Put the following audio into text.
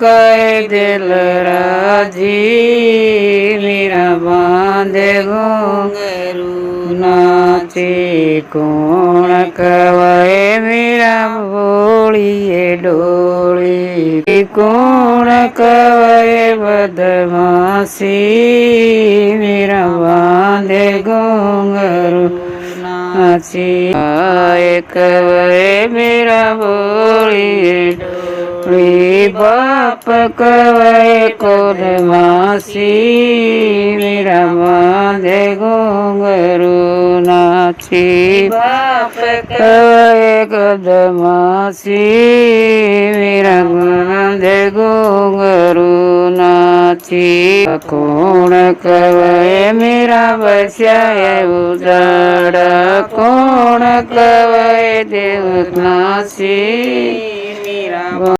कहे दिल राजी मीरा बांधे घुंघरू नाचे कौन कहे मीरा बोलिए डोली कौन कहे बदमाशी मीरा बांधे घुंघरू नाची कहे मीरा बोलिए डोली बाप कहे कोद मासी मीरा बांधे घुंघरू नाची बाप कहे कोद मासी मीरा बांधे घुंघरू नाची कौन कहे मीरा बस्या उजाड़ा कौन कहे देव नासी मीरा